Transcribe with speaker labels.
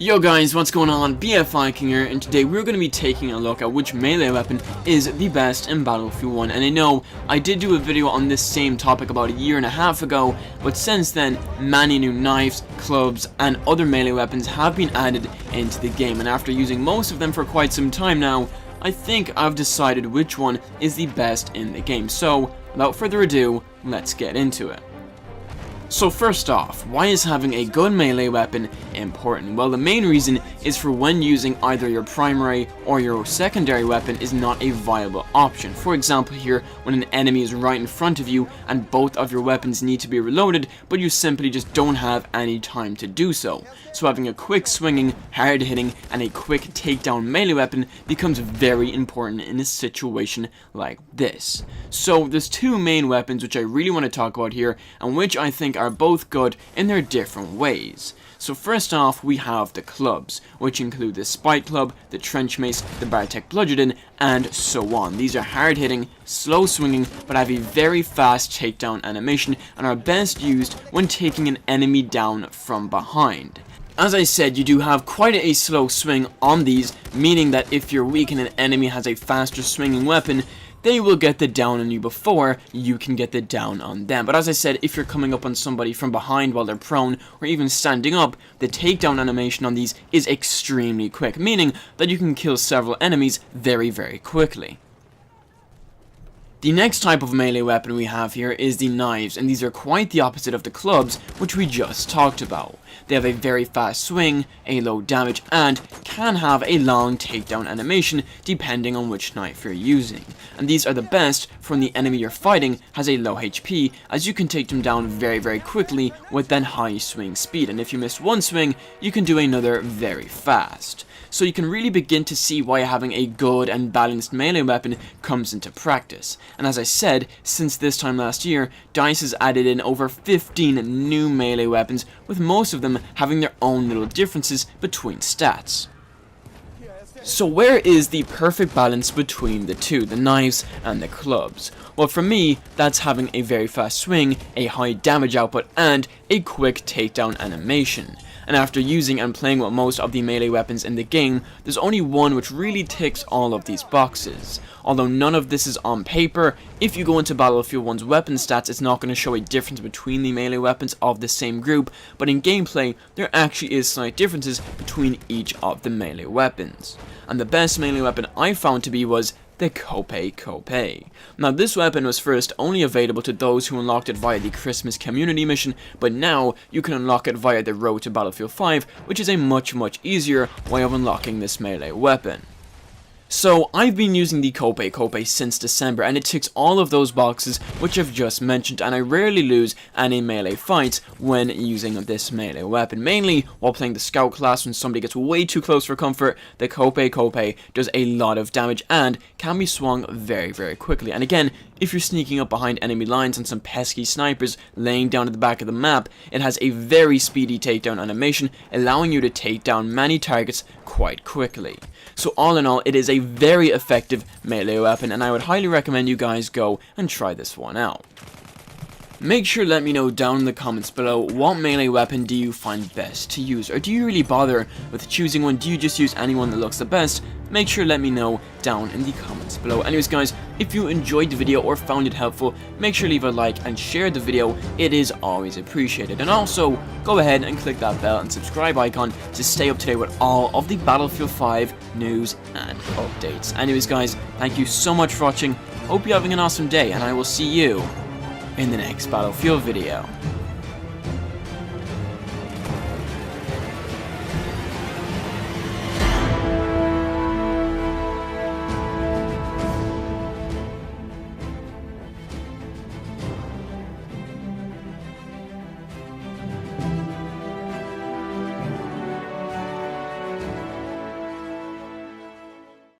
Speaker 1: Yo guys, what's going on? BFViking here, and today we're going to be taking a look at which melee weapon is the best in Battlefield 1. And I know I did do a video on this same topic about a year and a half ago, but since then many new knives, clubs and other melee weapons have been added into the game, and after using most of them for quite some time now, I think I've decided which one is the best in the game. So without further ado, let's get into it. So first off, why is having a good melee weapon important? Well, the main reason is for when using either your primary or your secondary weapon is not a viable option. For example here, when an enemy is right in front of you and both of your weapons need to be reloaded, but you simply just don't have any time to do so. So having a quick swinging, hard hitting, and a quick takedown melee weapon becomes very important in a situation like this. So there's two main weapons which I really want to talk about here, and which I think are both good in their different ways. So first off, we have the clubs, which include the Spike Club, the Trench Mace, the Bartek Bludgeon, and so on. These are hard hitting, slow swinging, but have a very fast takedown animation and are best used when taking an enemy down from behind. As I said, you do have quite a slow swing on these, meaning that if you're weak and an enemy has a faster swinging weapon, they will get the down on you before you can get the down on them. But as I said, if you're coming up on somebody from behind while they're prone or even standing up, the takedown animation on these is extremely quick, meaning that you can kill several enemies very, very quickly. The next type of melee weapon we have here is the knives, and these are quite the opposite of the clubs, which we just talked about. They have a very fast swing, a low damage, and can have a long takedown animation depending on which knife you're using. And these are the best for when the enemy you're fighting has a low HP, as you can take them down very, very quickly with that high swing speed, and if you miss one swing, you can do another very fast. So you can really begin to see why having a good and balanced melee weapon comes into practice. And as I said, since this time last year, DICE has added in over 15 new melee weapons, with most of them having their own little differences between stats. So where is the perfect balance between the two, the knives and the clubs? Well, for me, that's having a very fast swing, a high damage output, and a quick takedown animation. And after using and playing with most of the melee weapons in the game, there's only one which really ticks all of these boxes. Although none of this is on paper, if you go into Battlefield 1's weapon stats, it's not going to show a difference between the melee weapons of the same group, but in gameplay, there actually is slight differences between each of the melee weapons. And the best melee weapon I found to be was the Cope. Now this weapon was first only available to those who unlocked it via the Christmas community mission, but now you can unlock it via the Road to Battlefield 5, which is a much easier way of unlocking this melee weapon. So I've been using the Cope since December, and it ticks all of those boxes which I've just mentioned, and I rarely lose any melee fights when using this melee weapon. Mainly while playing the Scout class, when somebody gets way too close for comfort, the Cope does a lot of damage and can be swung very quickly. And again, if you're sneaking up behind enemy lines and some pesky snipers laying down at the back of the map, it has a very speedy takedown animation, allowing you to take down many targets quite quickly. So all in all, it is a very effective melee weapon, and I would highly recommend you guys go and try this one out. Make sure to let me know down in the comments below, what melee weapon do you find best to use, or do you really bother with choosing one? Do you just use anyone that looks the best? Make sure to let me know down in the comments below. Anyways guys, if you enjoyed the video or found it helpful, make sure to leave a like and share the video. It is always appreciated. And also, go ahead and click that bell and subscribe icon to stay up to date with all of the Battlefield 5 news and updates. Anyways guys, thank you so much for watching. Hope you're having an awesome day, and I will see you in the next Battlefield video.